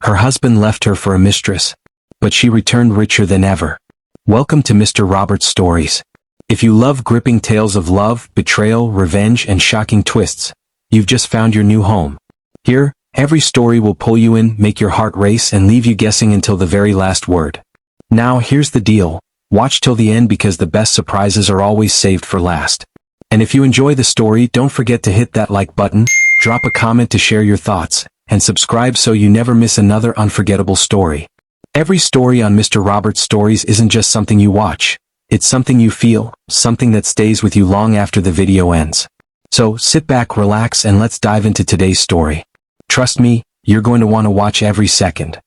Her husband left her for a mistress, but she returned richer than ever. Welcome to Mr. Robert's Stories. If you love gripping tales of love, betrayal, revenge, and shocking twists, you've just found your new home. Here, every story will pull you in, make your heart race, and leave you guessing until the very last word. Now, here's the deal. Watch till the end because the best surprises are always saved for last. And if you enjoy the story, don't forget to hit that like button, drop a comment to share your thoughts, and subscribe so you never miss another unforgettable story. Every story on Mr. Robert's Stories isn't just something you watch. It's something you feel, something that stays with you long after the video ends. So, sit back, relax, and let's dive into today's story. Trust me, you're going to want to watch every second.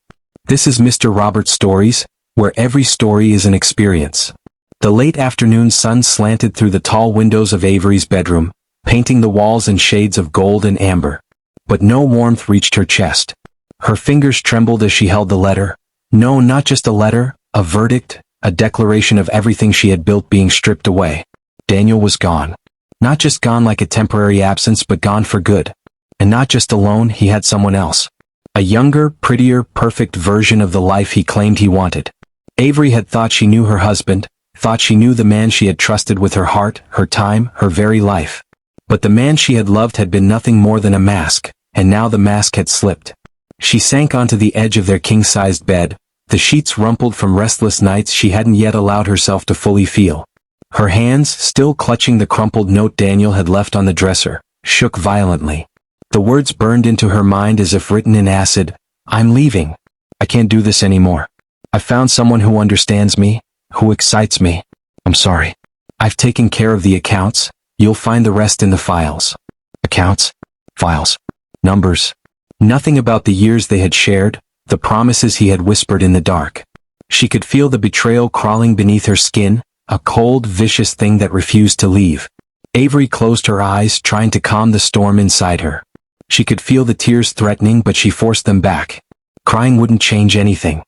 This is Mr. Robert's Stories, where every story is an experience. The late afternoon sun slanted through the tall windows of Avery's bedroom, painting the walls in shades of gold and amber. But no warmth reached her chest. Her fingers trembled as she held the letter. No, not just a letter, a verdict, a declaration of everything she had built being stripped away. Daniel was gone. Not just gone like a temporary absence, but gone for good. And not just alone, he had someone else. A younger, prettier, perfect version of the life he claimed he wanted. Avery had thought she knew her husband, thought she knew the man she had trusted with her heart, her time, her very life. But the man she had loved had been nothing more than a mask, and now the mask had slipped. She sank onto the edge of their king-sized bed, the sheets rumpled from restless nights she hadn't yet allowed herself to fully feel. Her hands, still clutching the crumpled note Daniel had left on the dresser, shook violently. The words burned into her mind as if written in acid. I'm leaving. I can't do this anymore. I found someone who understands me, who excites me. I'm sorry. I've taken care of the accounts. You'll find the rest in the files. Accounts? Files. Numbers. Nothing about the years they had shared, the promises he had whispered in the dark. She could feel the betrayal crawling beneath her skin, a cold, vicious thing that refused to leave. Avery closed her eyes, trying to calm the storm inside her. She could feel the tears threatening, but she forced them back. Crying wouldn't change anything.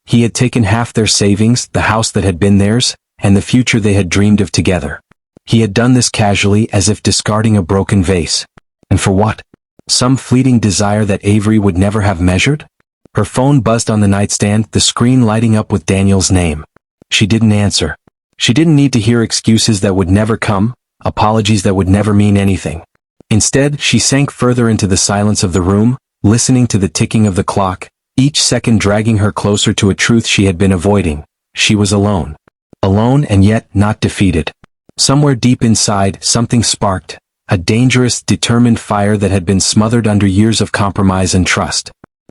He had taken half their savings, the house that had been theirs, and the future they had dreamed of together. He had done this casually, as if discarding a broken vase. And for what? Some fleeting desire that Avery would never have measured? Her phone buzzed on the nightstand, the screen lighting up with Daniel's name. She didn't answer. She didn't need to hear excuses that would never come, apologies that would never mean anything. Instead, she sank further into the silence of the room, listening to the ticking of the clock, each second dragging her closer to a truth she had been avoiding. She was alone. Alone and yet not defeated. Somewhere deep inside, something sparked, a dangerous, determined fire that had been smothered under years of compromise and trust.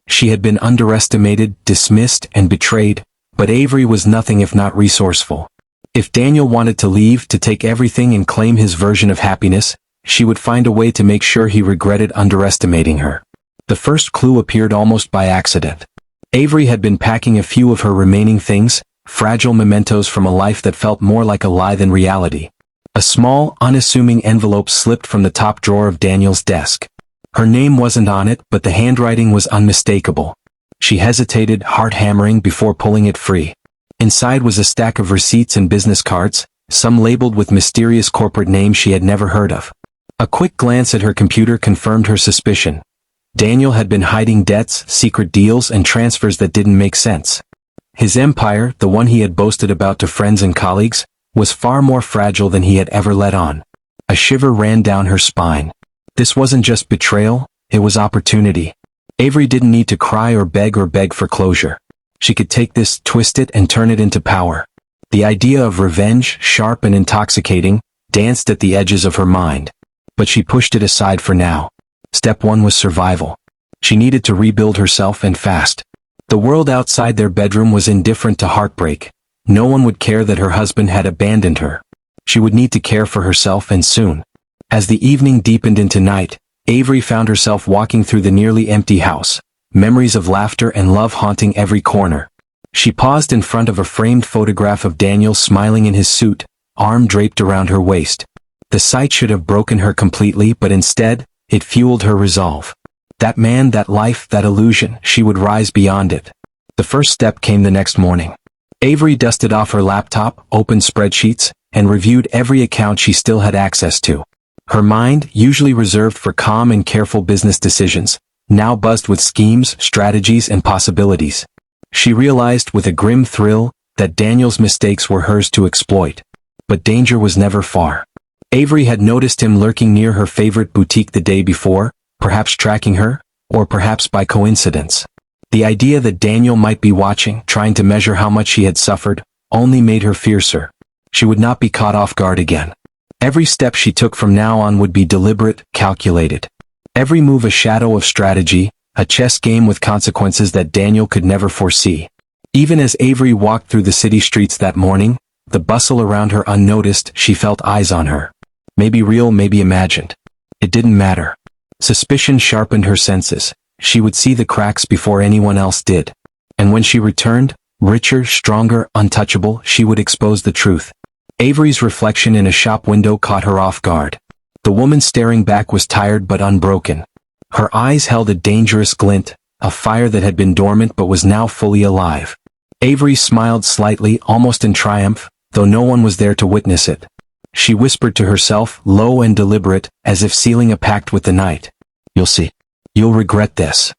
She had been underestimated, dismissed, and betrayed, but Avery was nothing if not resourceful. If Daniel wanted to leave, to take everything and claim his version of happiness, she would find a way to make sure he regretted underestimating her. The first clue appeared almost by accident. Avery had been packing a few of her remaining things, fragile mementos from a life that felt more like a lie than reality. A small, unassuming envelope slipped from the top drawer of Daniel's desk. Her name wasn't on it, but the handwriting was unmistakable. She hesitated, heart hammering, before pulling it free. Inside was a stack of receipts and business cards, some labeled with mysterious corporate names she had never heard of. A quick glance at her computer confirmed her suspicion. Daniel had been hiding debts, secret deals, and transfers that didn't make sense. His empire, the one he had boasted about to friends and colleagues, was far more fragile than he had ever let on. A shiver ran down her spine. This wasn't just betrayal, it was opportunity. Avery didn't need to cry or beg for closure. She could take this, twist it, and turn it into power. The idea of revenge, sharp and intoxicating, danced at the edges of her mind. But she pushed it aside for now. Step one was survival. She needed to rebuild herself, and fast. The world outside their bedroom was indifferent to heartbreak. No one would care that her husband had abandoned her. She would need to care for herself, and soon. As the evening deepened into night, Avery found herself walking through the nearly empty house, memories of laughter and love haunting every corner. She paused in front of a framed photograph of Daniel smiling in his suit, arm draped around her waist. The sight should have broken her completely, but instead, it fueled her resolve. That man, that life, that illusion, she would rise beyond it. The first step came the next morning. Avery dusted off her laptop, opened spreadsheets, and reviewed every account she still had access to. Her mind, usually reserved for calm and careful business decisions, now buzzed with schemes, strategies, and possibilities. She realized with a grim thrill that Daniel's mistakes were hers to exploit. But danger was never far. Avery had noticed him lurking near her favorite boutique the day before, perhaps tracking her, or perhaps by coincidence. The idea that Daniel might be watching, trying to measure how much she had suffered, only made her fiercer. She would not be caught off guard again. Every step she took from now on would be deliberate, calculated. Every move a shadow of strategy, a chess game with consequences that Daniel could never foresee. Even as Avery walked through the city streets that morning, the bustle around her unnoticed, she felt eyes on her. Maybe real, maybe imagined. It didn't matter. Suspicion sharpened her senses. She would see the cracks before anyone else did. And when she returned, richer, stronger, untouchable, she would expose the truth. Avery's reflection in a shop window caught her off guard. The woman staring back was tired but unbroken. Her eyes held a dangerous glint, a fire that had been dormant but was now fully alive. Avery smiled slightly, almost in triumph, though no one was there to witness it. She whispered to herself, low and deliberate, as if sealing a pact with the night. "You'll see. You'll regret this."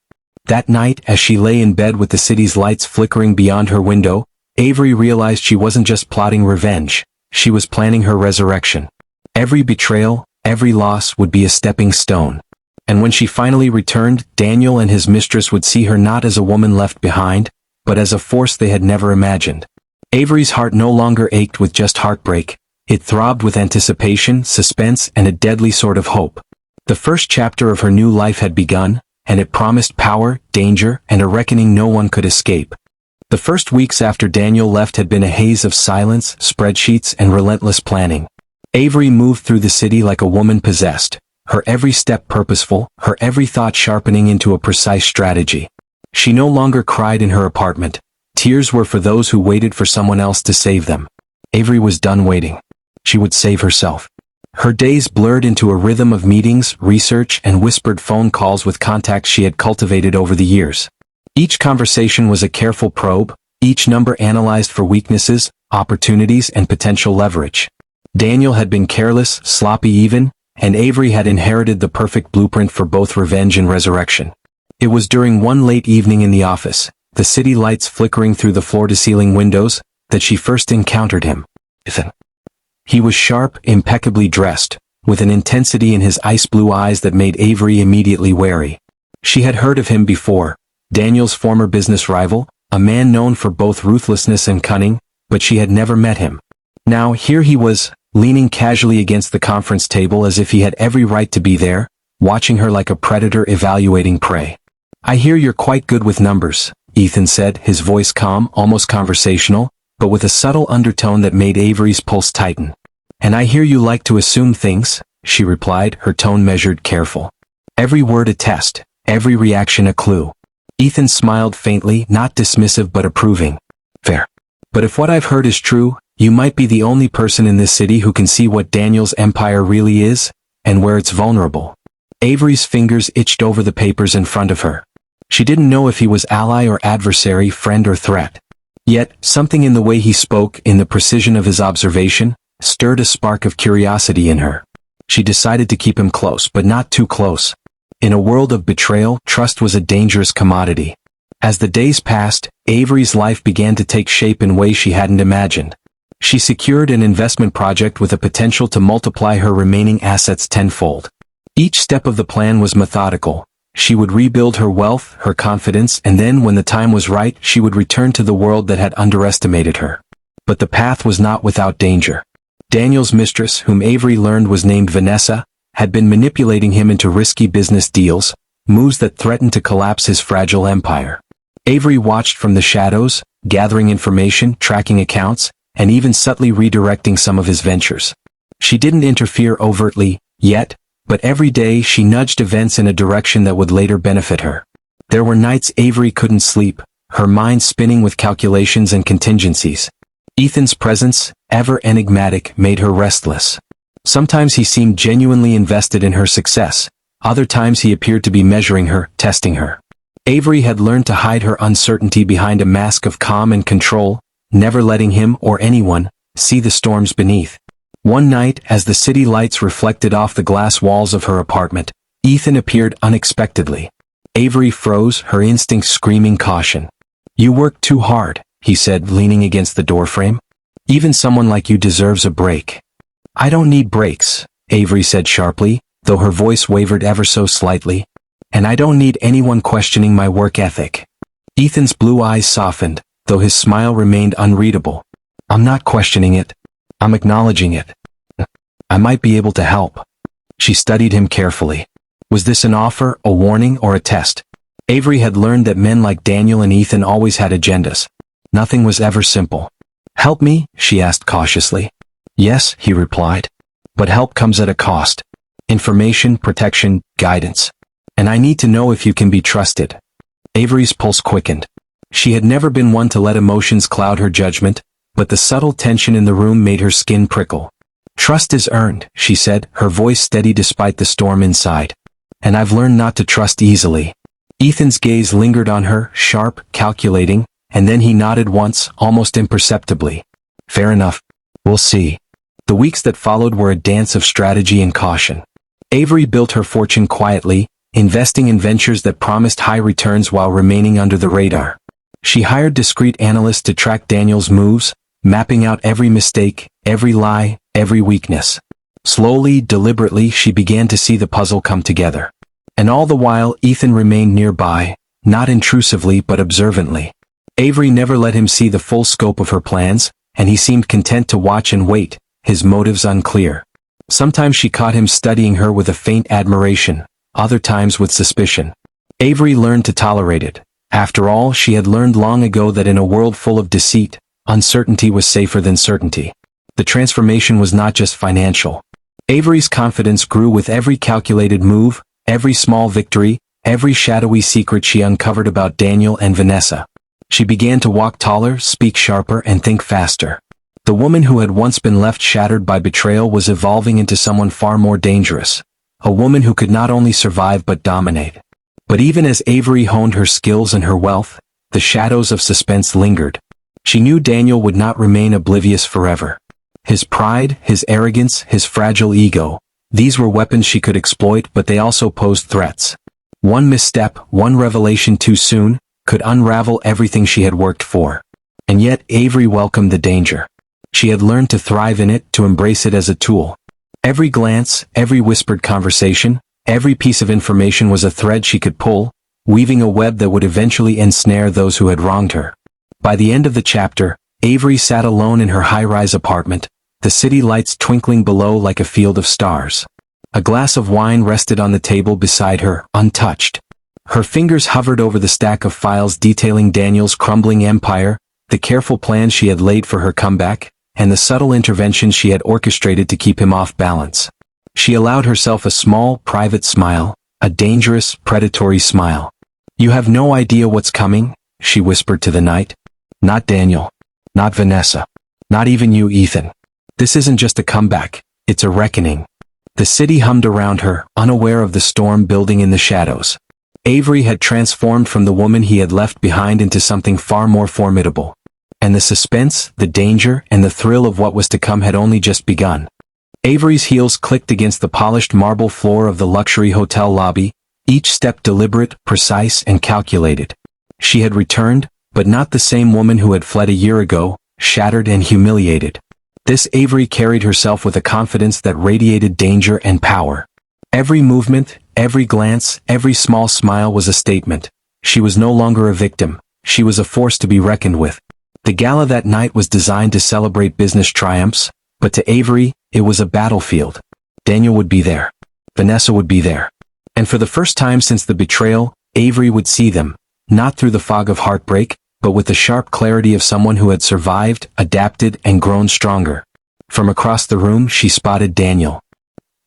That night, as she lay in bed with the city's lights flickering beyond her window, Avery realized she wasn't just plotting revenge. She was planning her resurrection. Every betrayal, every loss would be a stepping stone. And when she finally returned, Daniel and his mistress would see her not as a woman left behind, but as a force they had never imagined. Avery's heart no longer ached with just heartbreak. It throbbed with anticipation, suspense, and a deadly sort of hope. The first chapter of her new life had begun, and it promised power, danger, and a reckoning no one could escape. The first weeks after Daniel left had been a haze of silence, spreadsheets, and relentless planning. Avery moved through the city like a woman possessed, her every step purposeful, her every thought sharpening into a precise strategy. She no longer cried in her apartment. Tears were for those who waited for someone else to save them. Avery was done waiting. She would save herself. Her days blurred into a rhythm of meetings, research, and whispered phone calls with contacts she had cultivated over the years. Each conversation was a careful probe, each number analyzed for weaknesses, opportunities, and potential leverage. Daniel had been careless, sloppy even, and Avery had inherited the perfect blueprint for both revenge and resurrection. It was during one late evening in the office, the city lights flickering through the floor-to-ceiling windows, that she first encountered him. He was sharp, impeccably dressed, with an intensity in his ice-blue eyes that made Avery immediately wary. She had heard of him before, Daniel's former business rival, a man known for both ruthlessness and cunning, but she had never met him. Now here he was, leaning casually against the conference table as if he had every right to be there, watching her like a predator evaluating prey. "I hear you're quite good with numbers," Ethan said, his voice calm, almost conversational, but with a subtle undertone that made Avery's pulse tighten. "And I hear you like to assume things," she replied, her tone measured, careful. Every word a test, every reaction a clue. Ethan smiled faintly, not dismissive but approving. "Fair. But if what I've heard is true, you might be the only person in this city who can see what Daniel's empire really is, and where it's vulnerable." Avery's fingers itched over the papers in front of her. She didn't know if he was ally or adversary, friend or threat. Yet, something in the way he spoke, in the precision of his observation, stirred a spark of curiosity in her. She decided to keep him close, but not too close. In a world of betrayal, trust was a dangerous commodity. As the days passed, Avery's life began to take shape in ways she hadn't imagined. She secured an investment project with a potential to multiply her remaining assets tenfold. Each step of the plan was methodical. She would rebuild her wealth, her confidence, and then when the time was right, she would return to the world that had underestimated her. But the path was not without danger. Daniel's mistress, whom Avery learned was named Vanessa, had been manipulating him into risky business deals, moves that threatened to collapse his fragile empire. Avery watched from the shadows, gathering information, tracking accounts, and even subtly redirecting some of his ventures. She didn't interfere overtly, yet, but every day she nudged events in a direction that would later benefit her. There were nights Avery couldn't sleep, her mind spinning with calculations and contingencies. Ethan's presence, ever enigmatic, made her restless. Sometimes he seemed genuinely invested in her success, other times he appeared to be measuring her, testing her. Avery had learned to hide her uncertainty behind a mask of calm and control, never letting him or anyone see the storms beneath. One night, as the city lights reflected off the glass walls of her apartment, Ethan appeared unexpectedly. Avery froze, her instincts screaming caution. "You work too hard," he said, leaning against the doorframe. "Even someone like you deserves a break." "I don't need breaks," Avery said sharply, though her voice wavered ever so slightly. "And I don't need anyone questioning my work ethic." Ethan's blue eyes softened, though his smile remained unreadable. "I'm not questioning it. I'm acknowledging it. I might be able to help." She studied him carefully. Was this an offer, a warning, or a test? Avery had learned that men like Daniel and Ethan always had agendas. Nothing was ever simple. "Help me?" she asked cautiously. "Yes," he replied. "But help comes at a cost. Information, protection, guidance. And I need to know if you can be trusted." Avery's pulse quickened. She had never been one to let emotions cloud her judgment, but the subtle tension in the room made her skin prickle. "Trust is earned," she said, her voice steady despite the storm inside. "And I've learned not to trust easily." Ethan's gaze lingered on her, sharp, calculating, and then he nodded once, almost imperceptibly. "Fair enough. We'll see." The weeks that followed were a dance of strategy and caution. Avery built her fortune quietly, investing in ventures that promised high returns while remaining under the radar. She hired discreet analysts to track Daniel's moves, mapping out every mistake, every lie, every weakness. Slowly, deliberately, she began to see the puzzle come together. And all the while, Ethan remained nearby, not intrusively but observantly. Avery never let him see the full scope of her plans, and he seemed content to watch and wait, his motives unclear. Sometimes she caught him studying her with a faint admiration, other times with suspicion. Avery learned to tolerate it. After all, she had learned long ago that in a world full of deceit, uncertainty was safer than certainty. The transformation was not just financial. Avery's confidence grew with every calculated move, every small victory, every shadowy secret she uncovered about Daniel and Vanessa. She began to walk taller, speak sharper, and think faster. The woman who had once been left shattered by betrayal was evolving into someone far more dangerous. A woman who could not only survive but dominate. But even as Avery honed her skills and her wealth, the shadows of suspense lingered. She knew Daniel would not remain oblivious forever. His pride, his arrogance, his fragile ego, these were weapons she could exploit, but they also posed threats. One misstep, one revelation too soon, could unravel everything she had worked for. And yet Avery welcomed the danger. She had learned to thrive in it, to embrace it as a tool. Every glance, every whispered conversation, every piece of information was a thread she could pull, weaving a web that would eventually ensnare those who had wronged her. By the end of the chapter, Avery sat alone in her high-rise apartment, the city lights twinkling below like a field of stars. A glass of wine rested on the table beside her, untouched. Her fingers hovered over the stack of files detailing Daniel's crumbling empire, the careful plans she had laid for her comeback, and the subtle interventions she had orchestrated to keep him off balance. She allowed herself a small, private smile, a dangerous, predatory smile. "You have no idea what's coming," she whispered to the night. "Not Daniel. Not Vanessa. Not even you, Ethan. This isn't just a comeback, it's a reckoning." The city hummed around her, unaware of the storm building in the shadows. Avery had transformed from the woman he had left behind into something far more formidable. And the suspense, the danger, and the thrill of what was to come had only just begun. Avery's heels clicked against the polished marble floor of the luxury hotel lobby, each step deliberate, precise, and calculated. She had returned, but not the same woman who had fled a year ago, shattered and humiliated. This Avery carried herself with a confidence that radiated danger and power. Every movement, every glance, every small smile was a statement. She was no longer a victim. She was a force to be reckoned with. The gala that night was designed to celebrate business triumphs, but to Avery, it was a battlefield. Daniel would be there. Vanessa would be there. And for the first time since the betrayal, Avery would see them, not through the fog of heartbreak, but with the sharp clarity of someone who had survived, adapted, and grown stronger. From across the room, she spotted Daniel.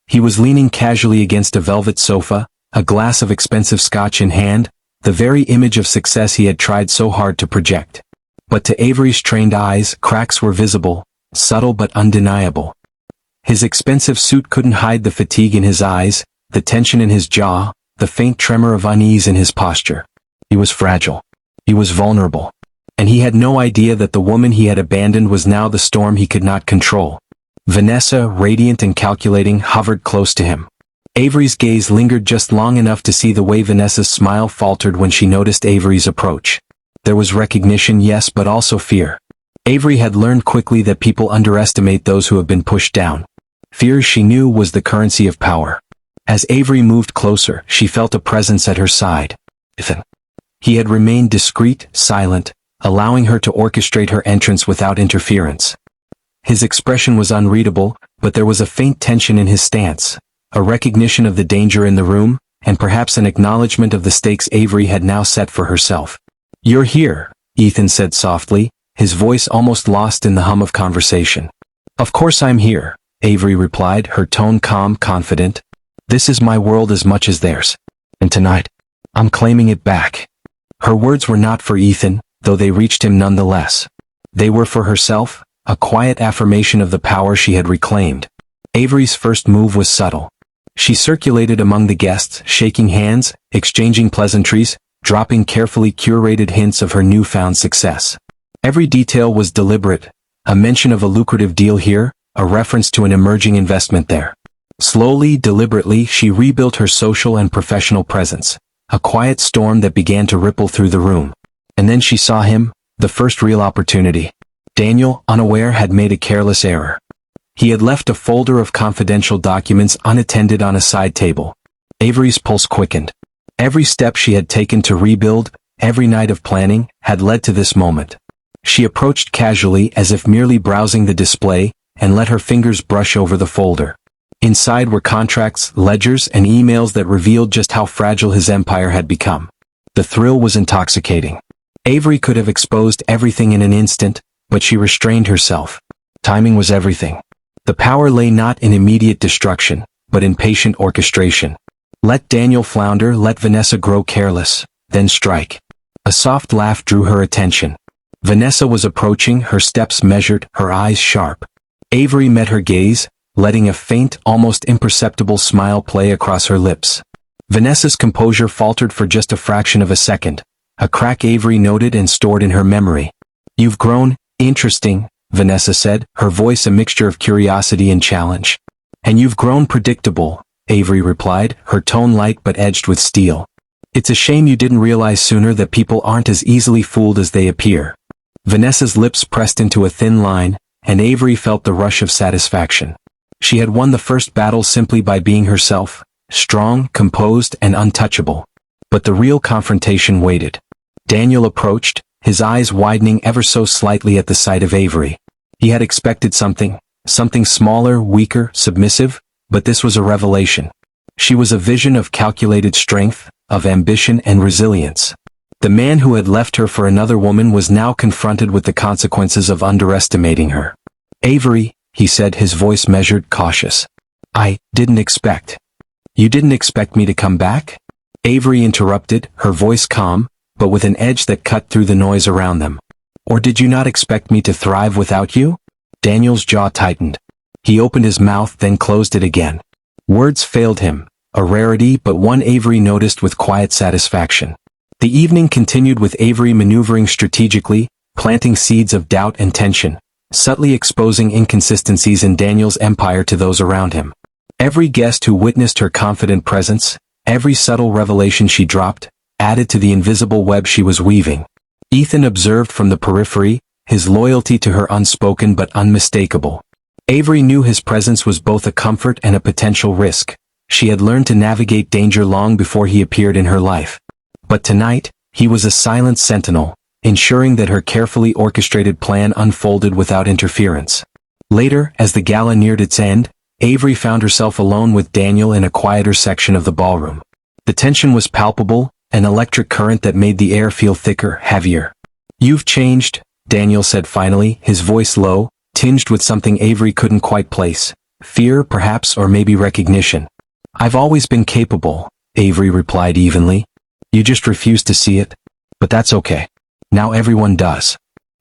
He was leaning casually against a velvet sofa, a glass of expensive scotch in hand, the very image of success he had tried so hard to project. But to Avery's trained eyes, cracks were visible, subtle but undeniable. His expensive suit couldn't hide the fatigue in his eyes, the tension in his jaw, the faint tremor of unease in his posture. He was fragile. He was vulnerable. And he had no idea that the woman he had abandoned was now the storm he could not control. Vanessa, radiant and calculating, hovered close to him. Avery's gaze lingered just long enough to see the way Vanessa's smile faltered when she noticed Avery's approach. There was recognition, yes, but also fear. Avery had learned quickly that people underestimate those who have been pushed down. Fear, she knew, was the currency of power. As Avery moved closer, she felt a presence at her side. Ethan. He had remained discreet, silent, allowing her to orchestrate her entrance without interference. His expression was unreadable, but there was a faint tension in his stance, a recognition of the danger in the room, and perhaps an acknowledgement of the stakes Avery had now set for herself. "You're here," Ethan said softly, his voice almost lost in the hum of conversation. "Of course I'm here," Avery replied, her tone calm, confident. "This is my world as much as theirs. And tonight, I'm claiming it back." Her words were not for Ethan, though they reached him nonetheless. They were for herself, a quiet affirmation of the power she had reclaimed. Avery's first move was subtle. She circulated among the guests, shaking hands, exchanging pleasantries, dropping carefully curated hints of her newfound success. Every detail was deliberate, a mention of a lucrative deal here, a reference to an emerging investment there. Slowly, deliberately, she rebuilt her social and professional presence, a quiet storm that began to ripple through the room. And then she saw him, the first real opportunity. Daniel, unaware, had made a careless error. He had left a folder of confidential documents unattended on a side table. Avery's pulse quickened. Every step she had taken to rebuild, every night of planning, had led to this moment. She approached casually as if merely browsing the display, and let her fingers brush over the folder. Inside were contracts, ledgers, and emails that revealed just how fragile his empire had become. The thrill was intoxicating. Avery could have exposed everything in an instant, but she restrained herself. Timing was everything. The power lay not in immediate destruction, but in patient orchestration. Let Daniel flounder, let Vanessa grow careless, then strike. A soft laugh drew her attention. Vanessa was approaching, her steps measured, her eyes sharp. Avery met her gaze, letting a faint, almost imperceptible smile play across her lips. Vanessa's composure faltered for just a fraction of a second, a crack Avery noted and stored in her memory. "You've grown, interesting," Vanessa said, her voice a mixture of curiosity and challenge. "And you've grown predictable," Avery replied, her tone light but edged with steel. "It's a shame you didn't realize sooner that people aren't as easily fooled as they appear." Vanessa's lips pressed into a thin line, and Avery felt the rush of satisfaction. She had won the first battle simply by being herself, strong, composed, and untouchable. But the real confrontation waited. Daniel approached, his eyes widening ever so slightly at the sight of Avery. He had expected something smaller, weaker, submissive, but this was a revelation. She was a vision of calculated strength, of ambition and resilience. The man who had left her for another woman was now confronted with the consequences of underestimating her. "Avery," he said, his voice measured, cautious. "I didn't expect." "You didn't expect me to come back?" Avery interrupted, her voice calm, but with an edge that cut through the noise around them. "Or did you not expect me to thrive without you?" Daniel's jaw tightened. He opened his mouth, then closed it again. Words failed him, a rarity but one Avery noticed with quiet satisfaction. The evening continued with Avery maneuvering strategically, planting seeds of doubt and tension, subtly exposing inconsistencies in Daniel's empire to those around him. Every guest who witnessed her confident presence, every subtle revelation she dropped, added to the invisible web she was weaving. Ethan observed from the periphery, his loyalty to her unspoken but unmistakable. Avery knew his presence was both a comfort and a potential risk. She had learned to navigate danger long before he appeared in her life. But tonight, he was a silent sentinel, ensuring that her carefully orchestrated plan unfolded without interference. Later, as the gala neared its end, Avery found herself alone with Daniel in a quieter section of the ballroom. The tension was palpable, an electric current that made the air feel thicker, heavier. "You've changed," Daniel said finally, his voice low, tinged with something Avery couldn't quite place. Fear, perhaps, or maybe recognition. "I've always been capable," Avery replied evenly. "You just refuse to see it. But that's okay. Now everyone does."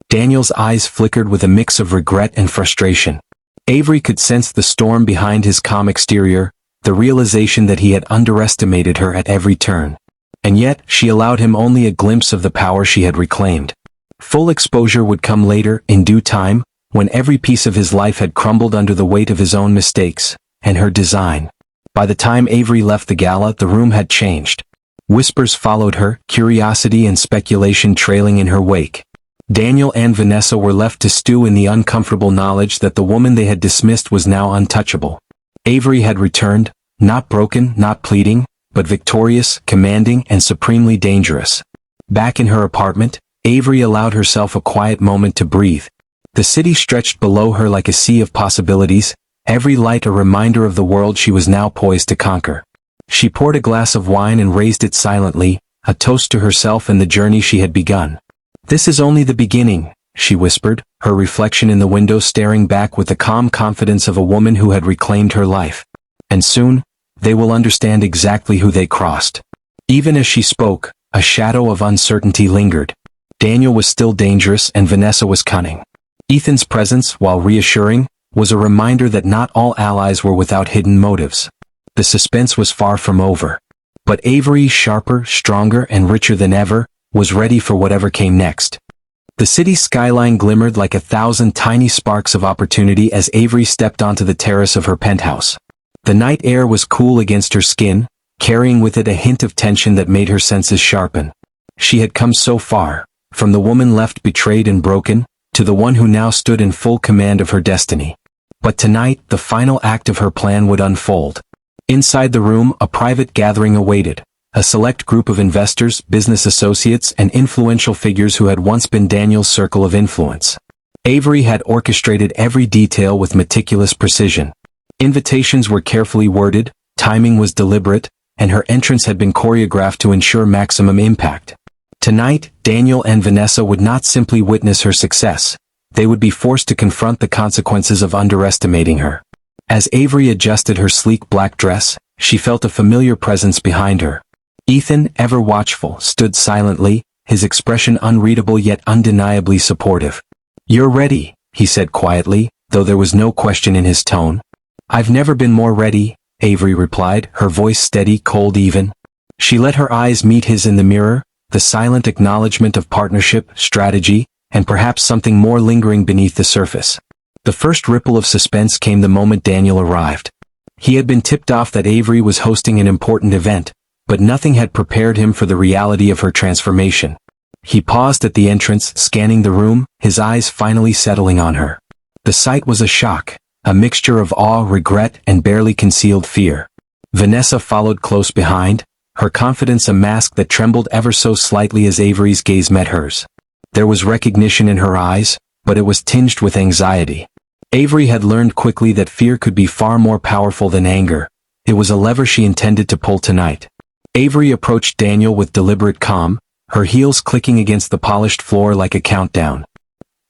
Daniel's eyes flickered with a mix of regret and frustration. Avery could sense the storm behind his calm exterior, the realization that he had underestimated her at every turn. And yet, she allowed him only a glimpse of the power she had reclaimed. Full exposure would come later, in due time, when every piece of his life had crumbled under the weight of his own mistakes, and her design. By the time Avery left the gala, the room had changed. Whispers followed her, curiosity and speculation trailing in her wake. Daniel and Vanessa were left to stew in the uncomfortable knowledge that the woman they had dismissed was now untouchable. Avery had returned, not broken, not pleading, but victorious, commanding, and supremely dangerous. Back in her apartment, Avery allowed herself a quiet moment to breathe. The city stretched below her like a sea of possibilities, every light a reminder of the world she was now poised to conquer. She poured a glass of wine and raised it silently, a toast to herself and the journey she had begun. "This is only the beginning," she whispered, her reflection in the window staring back with the calm confidence of a woman who had reclaimed her life. "And soon, they will understand exactly who they crossed." Even as she spoke, a shadow of uncertainty lingered. Daniel was still dangerous and Vanessa was cunning. Ethan's presence, while reassuring, was a reminder that not all allies were without hidden motives. The suspense was far from over. But Avery, sharper, stronger, and richer than ever, was ready for whatever came next. The city's skyline glimmered like 1,000 tiny sparks of opportunity as Avery stepped onto the terrace of her penthouse. The night air was cool against her skin, carrying with it a hint of tension that made her senses sharpen. She had come so far, from the woman left betrayed and broken, to the one who now stood in full command of her destiny. But tonight, the final act of her plan would unfold. Inside the room, a private gathering awaited. A select group of investors, business associates, and influential figures who had once been Daniel's circle of influence. Avery had orchestrated every detail with meticulous precision. Invitations were carefully worded, timing was deliberate, and her entrance had been choreographed to ensure maximum impact. Tonight, Daniel and Vanessa would not simply witness her success. They would be forced to confront the consequences of underestimating her. As Avery adjusted her sleek black dress, she felt a familiar presence behind her. Ethan, ever watchful, stood silently, his expression unreadable yet undeniably supportive. "You're ready," he said quietly, though there was no question in his tone. "I've never been more ready," Avery replied, her voice steady, cold even. She let her eyes meet his in the mirror, the silent acknowledgement of partnership, strategy, and perhaps something more lingering beneath the surface. The first ripple of suspense came the moment Daniel arrived. He had been tipped off that Avery was hosting an important event, but nothing had prepared him for the reality of her transformation. He paused at the entrance, scanning the room, his eyes finally settling on her. The sight was a shock, a mixture of awe, regret, and barely concealed fear. Vanessa followed close behind, her confidence a mask that trembled ever so slightly as Avery's gaze met hers. There was recognition in her eyes, but it was tinged with anxiety. Avery had learned quickly that fear could be far more powerful than anger. It was a lever she intended to pull tonight. Avery approached Daniel with deliberate calm, her heels clicking against the polished floor like a countdown.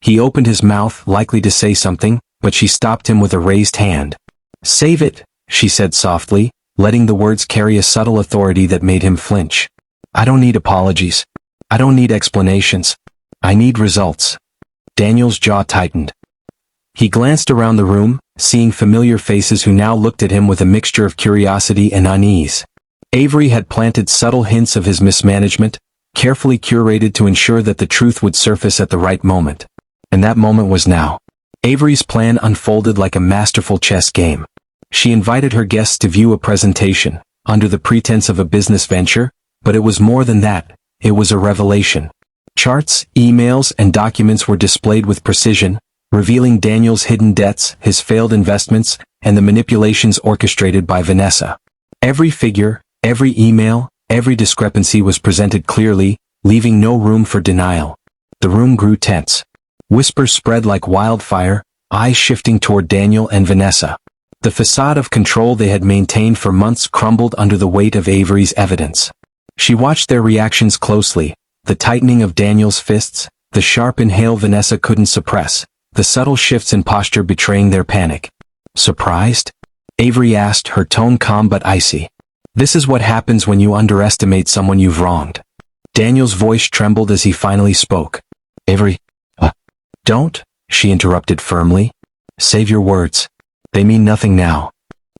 He opened his mouth, likely to say something, but she stopped him with a raised hand. "Save it," she said softly, letting the words carry a subtle authority that made him flinch. "I don't need apologies. I don't need explanations. I need results." Daniel's jaw tightened. He glanced around the room, seeing familiar faces who now looked at him with a mixture of curiosity and unease. Avery had planted subtle hints of his mismanagement, carefully curated to ensure that the truth would surface at the right moment. And that moment was now. Avery's plan unfolded like a masterful chess game. She invited her guests to view a presentation, under the pretense of a business venture, but it was more than that, it was a revelation. Charts, emails, and documents were displayed with precision, revealing Daniel's hidden debts, his failed investments, and the manipulations orchestrated by Vanessa. Every figure, every email, every discrepancy was presented clearly, leaving no room for denial. The room grew tense. Whispers spread like wildfire, eyes shifting toward Daniel and Vanessa. The facade of control they had maintained for months crumbled under the weight of Avery's evidence. She watched their reactions closely, the tightening of Daniel's fists, the sharp inhale Vanessa couldn't suppress, the subtle shifts in posture betraying their panic. "Surprised?" Avery asked, her tone calm but icy. "This is what happens when you underestimate someone you've wronged." Daniel's voice trembled as he finally spoke. "Avery, don't," she interrupted firmly. "Save your words. They mean nothing now."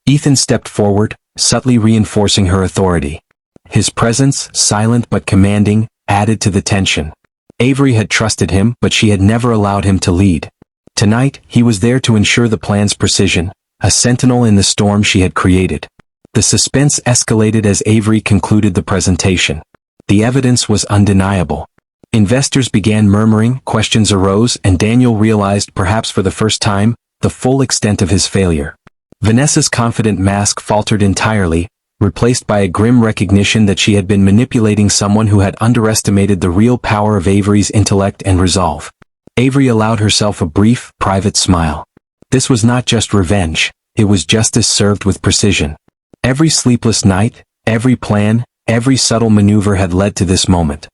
Ethan stepped forward, subtly reinforcing her authority. His presence, silent but commanding, added to the tension. Avery had trusted him, but she had never allowed him to lead. Tonight, he was there to ensure the plan's precision, a sentinel in the storm she had created. The suspense escalated as Avery concluded the presentation. The evidence was undeniable. Investors began murmuring, questions arose, and Daniel realized, perhaps for the first time, the full extent of his failure. Vanessa's confident mask faltered entirely, replaced by a grim recognition that she had been manipulating someone who had underestimated the real power of Avery's intellect and resolve. Avery allowed herself a brief, private smile. This was not just revenge, it was justice served with precision. Every sleepless night, every plan, every subtle maneuver had led to this moment.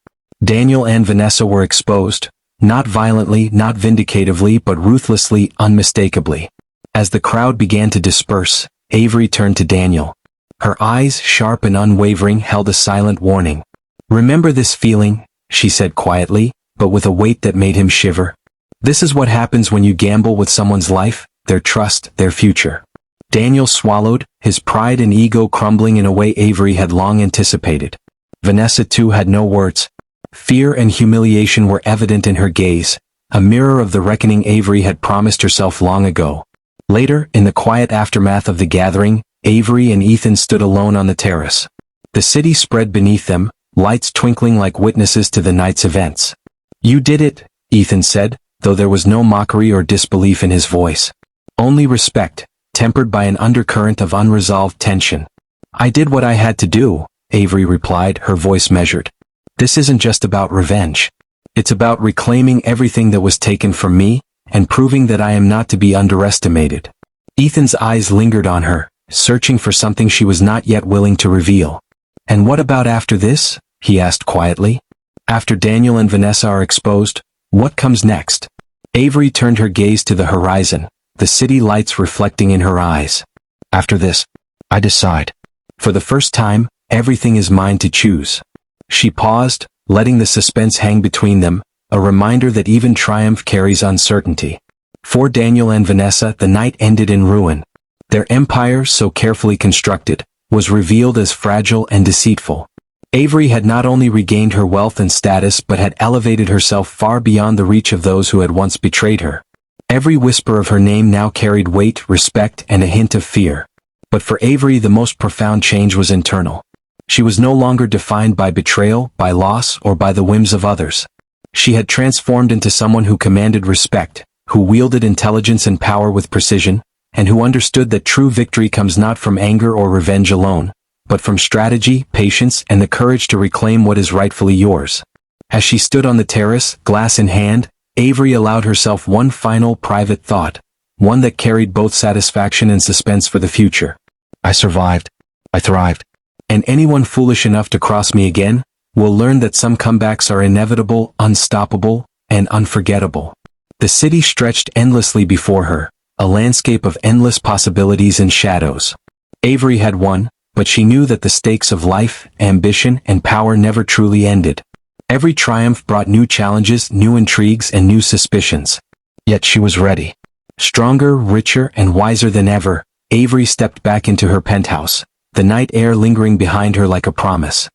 Daniel and Vanessa were exposed, not violently, not vindicatively, but ruthlessly, unmistakably. As the crowd began to disperse, Avery turned to Daniel. Her eyes, sharp and unwavering, held a silent warning. "Remember this feeling," she said quietly, but with a weight that made him shiver. "This is what happens when you gamble with someone's life, their trust, their future." Daniel swallowed, his pride and ego crumbling in a way Avery had long anticipated. Vanessa too had no words. Fear and humiliation were evident in her gaze, a mirror of the reckoning Avery had promised herself long ago. Later, in the quiet aftermath of the gathering, Avery and Ethan stood alone on the terrace. The city spread beneath them, lights twinkling like witnesses to the night's events. "You did it," Ethan said, though there was no mockery or disbelief in his voice. Only respect, tempered by an undercurrent of unresolved tension. "I did what I had to do," Avery replied, her voice measured. "This isn't just about revenge. It's about reclaiming everything that was taken from me, and proving that I am not to be underestimated." Ethan's eyes lingered on her, searching for something she was not yet willing to reveal. "And what about after this?" he asked quietly. "After Daniel and Vanessa are exposed, what comes next?" Avery turned her gaze to the horizon, the city lights reflecting in her eyes. "After this, I decide. For the first time, everything is mine to choose." She paused, letting the suspense hang between them, a reminder that even triumph carries uncertainty. For Daniel and Vanessa, the night ended in ruin. Their empire, so carefully constructed, was revealed as fragile and deceitful. Avery had not only regained her wealth and status but had elevated herself far beyond the reach of those who had once betrayed her. Every whisper of her name now carried weight, respect, and a hint of fear. But for Avery, the most profound change was internal. She was no longer defined by betrayal, by loss, or by the whims of others. She had transformed into someone who commanded respect, who wielded intelligence and power with precision, and who understood that true victory comes not from anger or revenge alone, but from strategy, patience, and the courage to reclaim what is rightfully yours. As she stood on the terrace, glass in hand, Avery allowed herself one final private thought, one that carried both satisfaction and suspense for the future. "I survived. I thrived. And anyone foolish enough to cross me again will learn that some comebacks are inevitable, unstoppable, and unforgettable." The city stretched endlessly before her, a landscape of endless possibilities and shadows. Avery had won, but she knew that the stakes of life, ambition, and power never truly ended. Every triumph brought new challenges, new intrigues, and new suspicions. Yet she was ready. Stronger, richer, and wiser than ever, Avery stepped back into her penthouse, the night air lingering behind her like a promise.